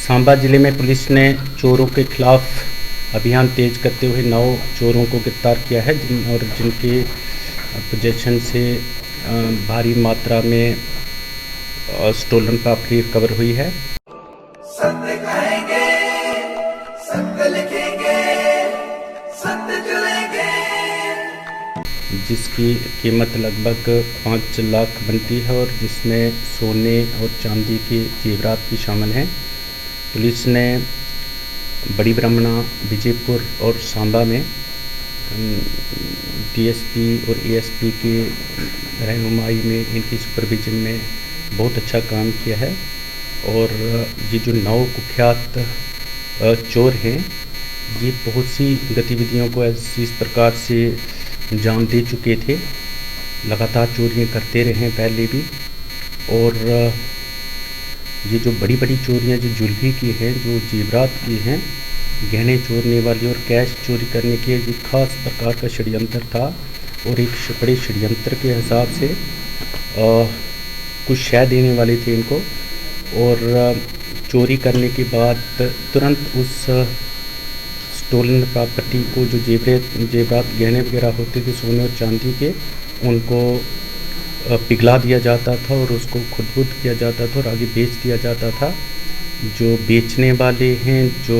सांबा जिले में पुलिस ने चोरों के खिलाफ अभियान तेज करते हुए 9 चोरों को गिरफ्तार किया है और जिनके पोजेशन से भारी मात्रा में स्टोलन प्रॉपर्टी रिकवर हुई है। सत्य कहेंगे, सत्य लिखेंगे, सत्य चलेंगे, जिसकी कीमत लगभग 5 लाख बनती है और जिसमें सोने और चांदी के जेवरात भी शामिल हैं। पुलिस ने बड़ी ब्राह्मणा, विजयपुर और सांबा में डीएसपी और एएसपी की रहनुमाई में, इनकी सुपरविजन में बहुत अच्छा काम किया है। और ये जो 9 कुख्यात चोर हैं, ये बहुत सी गतिविधियों को इस प्रकार से अंजाम दे चुके थे, लगातार चोरियां करते रहे पहले भी। और ये जो बड़ी बड़ी चोरियां जो ज्वेलरी की हैं, जो जेवरात की हैं, गहने चोरने वाली और कैश चोरी करने के ये खास प्रकार का षड्यंत्र था। और एक बड़े षड्यंत्र के हिसाब से कुछ शय देने वाले थे इनको, और चोरी करने के बाद तुरंत उस स्टोलन प्रॉपर्टी को, जो जेवरात गहने वगैरह होते थे सोने और चांदी के, उनको पिघला दिया जाता था और उसको खुद किया जाता था और आगे बेच दिया जाता था। जो बेचने वाले हैं, जो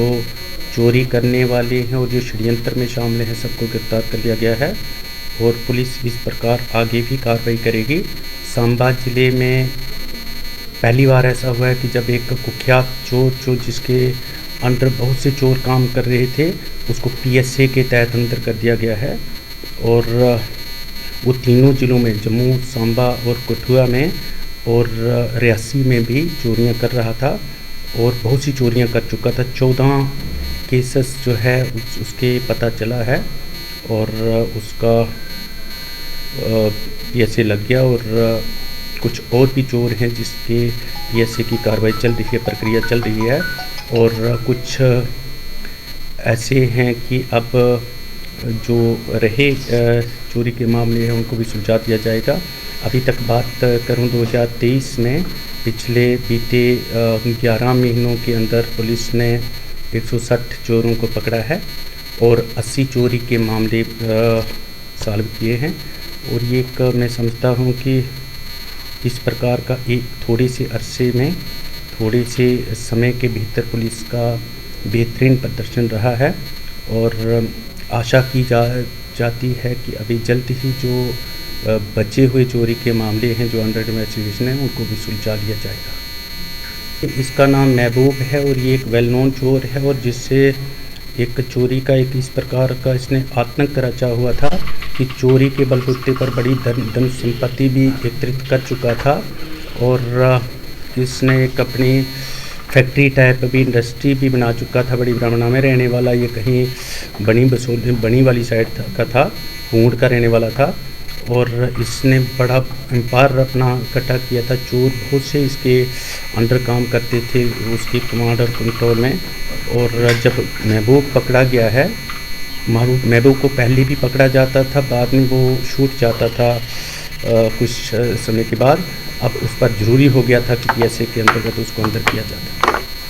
चोरी करने वाले हैं और जो षड्यंत्र में शामिल हैं, सबको गिरफ्तार कर लिया गया है और पुलिस इस प्रकार आगे भी कार्रवाई करेगी। सांबा जिले में पहली बार ऐसा हुआ है कि जब एक कुख्यात चोर, जो जिसके अंडर बहुत से चोर काम कर रहे थे, उसको पीएसए के तहत अंदर कर दिया गया है। और वो तीनों ज़िलों में, जम्मू, सांबा और कठुआ में और रियासी में भी चोरियां कर रहा था और बहुत सी चोरियां कर चुका था। 14 केसेस जो है उसके पता चला है और उसका पीएसए लग गया। और कुछ और भी चोर हैं जिसके पीएसए की कार्रवाई चल रही है, प्रक्रिया चल रही है। और कुछ ऐसे हैं कि अब जो रहे चोरी के मामले हैं उनको भी सुलझा दिया जाएगा। अभी तक बात करूं 2023 में बीते 11 महीनों के अंदर पुलिस ने 160 चोरों को पकड़ा है और 80 चोरी के मामले सॉल्व किए हैं। और ये एक मैं समझता हूं कि इस प्रकार का एक थोड़े से अरसे में, थोड़े से समय के भीतर पुलिस का बेहतरीन प्रदर्शन रहा है और आशा की जाती है कि अभी जल्द ही जो बचे हुए चोरी के मामले हैं, जो अंडर इन्वेस्टिगेशन है, उनको भी सुलझा लिया जाएगा। इसका नाम महबूब है और ये एक वेल नोन चोर है और जिससे एक चोरी का एक इस प्रकार का इसने आतंक रचा हुआ था कि चोरी के बलबूते पर बड़ी धन संपत्ति भी एकत्रित कर चुका था। और इसने एक अपनी फैक्ट्री टाइप भी, इंडस्ट्री भी बना चुका था बड़ी ब्राह्मणा में रहने वाला। ये कहीं बनी वाली साइड का था, हूंड का रहने वाला था और इसने बड़ा एम्पायर अपना इकट्ठा किया था। चोर बहुत से इसके अंडर काम करते थे, उसकी कमांड और कंट्रोल में। और जब महबूब पकड़ा गया है, महबूब को पहले भी पकड़ा जाता था, बाद में वो छूट जाता था कुछ समय के बाद। अब उस पर ज़रूरी हो गया था कि पीएसए के अंतर्गत उसको अंदर किया जाता।